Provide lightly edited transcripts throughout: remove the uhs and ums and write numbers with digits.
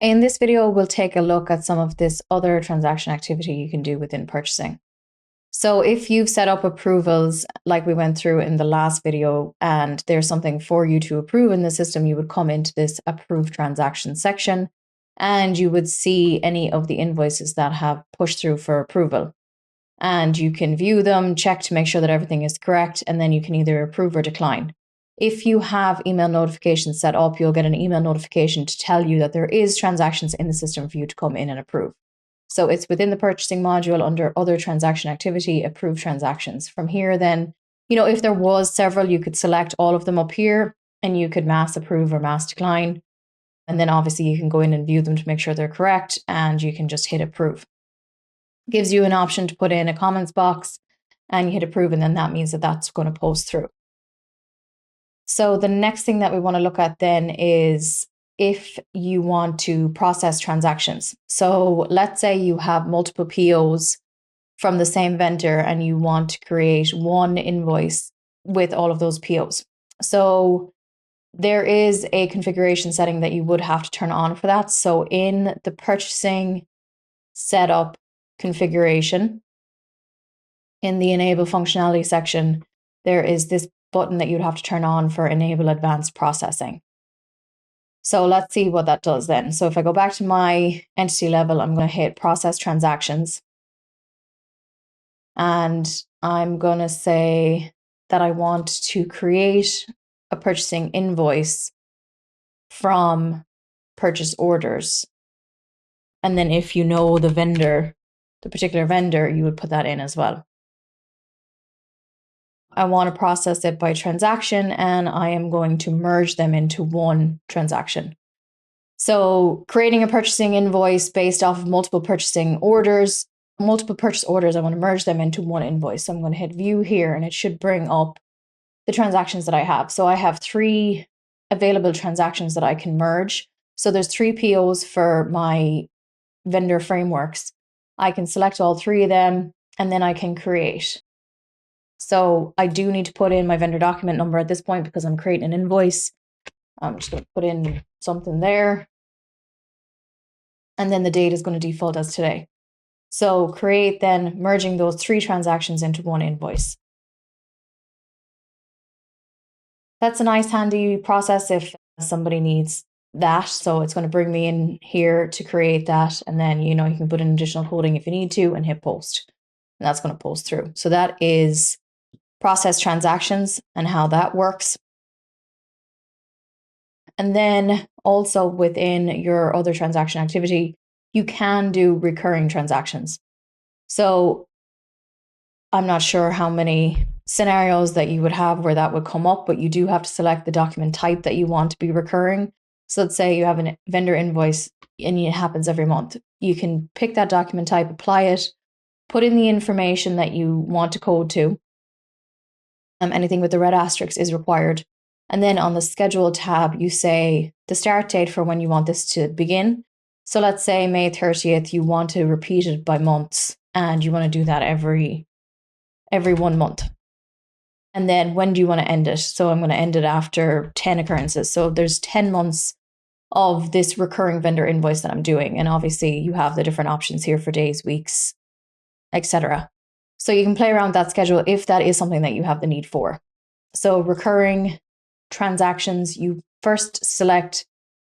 In this video, we'll take a look at some of this other transaction activity you can do within purchasing. So if you've set up approvals like we went through in the last video, and there's something for you to approve in the system, you would come into this approve transaction section and you would see any of the invoices that have pushed through for approval. And you can view them, check to make sure that everything is correct, and then you can either approve or decline. If you have email notifications set up, you'll get an email notification to tell you that there is transactions in the system for you to come in and approve. So it's within the purchasing module under other transaction activity, approve transactions. From here, then, if there was several, you could select all of them up here and you could mass approve or mass decline. And then obviously you can go in and view them to make sure they're correct, and you can just hit approve. Gives you an option to put in a comments box and you hit approve, and then that means that that's going to post through. So the next thing that we want to look at then is if you want to process transactions. So let's say you have multiple POs from the same vendor and you want to create one invoice with all of those POs. So there is a configuration setting that you would have to turn on for that. So in the purchasing setup configuration, in the enable functionality section, there is this button that you'd have to turn on for enable advanced processing. So let's see what that does then. So if I go back to my entity level, I'm going to hit process transactions. And I'm going to say that I want to create a purchasing invoice from purchase orders. And then if you know the vendor, the particular vendor, you would put that in as well. I want to process it by transaction, and I am going to merge them into one transaction. So creating a purchasing invoice based off of multiple purchase orders, I want to merge them into one invoice. So I'm going to hit view here, and it should bring up the transactions that I have. So I have 3 available transactions that I can merge. So there's 3 POs for my vendor frameworks. I can select all 3 of them, and then I can create. So I do need to put in my vendor document number at this point because I'm creating an invoice. I'm just going to put in something there. And then the date is going to default as today. So create, then merging those 3 transactions into one invoice. That's a nice handy process if somebody needs that. So it's going to bring me in here to create that. And then, you can put in additional coding if you need to and hit post. And that's going to post through. So that is process transactions and how that works. And then also within your other transaction activity, you can do recurring transactions. So I'm not sure how many scenarios that you would have where that would come up, but you do have to select the document type that you want to be recurring. So let's say you have a vendor invoice and it happens every month. You can pick that document type, apply it, put in the information that you want to code to. Anything with the red asterisk is required. And then on the schedule tab, you say the start date for when you want this to begin. So let's say May 30th, you want to repeat it by months, and you want to do that every 1 month. And then when do you want to end it? So I'm going to end it after 10 occurrences. So there's 10 months of this recurring vendor invoice that I'm doing. And obviously you have the different options here for days, weeks, etc. So you can play around with that schedule if that is something that you have the need for. So recurring transactions, you first select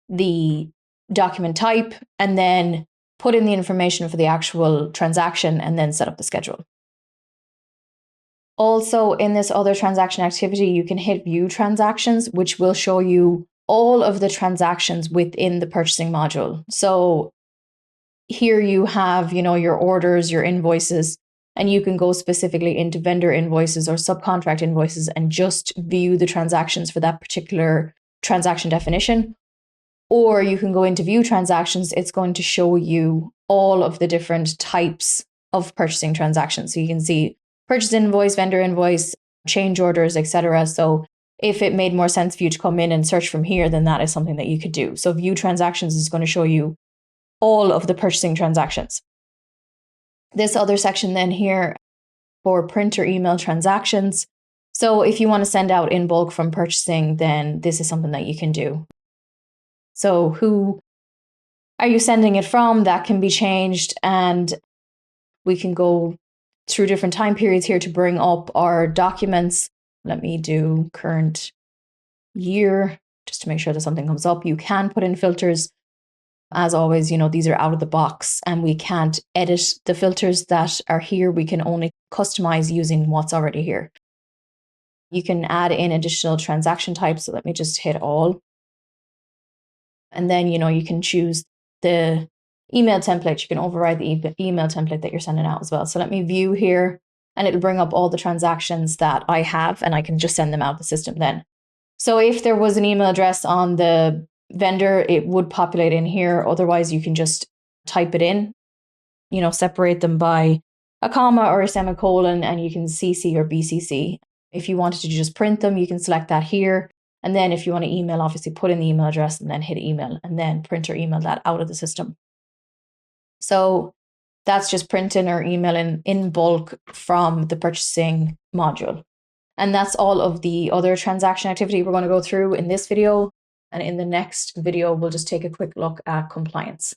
the document type and then put in the information for the actual transaction and then set up the schedule. Also, in this other transaction activity, you can hit view transactions, which will show you all of the transactions within the purchasing module. So here you have, your orders, your invoices, and you can go specifically into vendor invoices or subcontract invoices and just view the transactions for that particular transaction definition. Or you can go into view transactions. It's going to show you all of the different types of purchasing transactions. So you can see purchase invoice, vendor invoice, change orders, etc. So if it made more sense for you to come in and search from here, then that is something that you could do. So view transactions is going to show you all of the purchasing transactions. This other section then here for print or email transactions. So if you want to send out in bulk from purchasing, then this is something that you can do. So are you sending it from? That can be changed, and we can go through different time periods here to bring up our documents. Let me do current year just to make sure that something comes up. You can put in filters. As always, these are out of the box and we can't edit the filters that are here. We can only customize using what's already here. You can add in additional transaction types. So let me just hit all. And then, you can choose the email template. You can override the email template that you're sending out as well. So let me view here, and it'll bring up all the transactions that I have, and I can just send them out of the system then. So if there was an email address on the vendor, it would populate in here. Otherwise, you can just type it in, separate them by a comma or a semicolon, and you can CC or BCC. If you wanted to just print them, you can select that here. And then if you want to email, obviously put in the email address and then hit email, and then print or email that out of the system. So that's just printing or emailing in bulk from the purchasing module. And that's all of the other transaction activity we're going to go through in this video. And in the next video, we'll just take a quick look at compliance.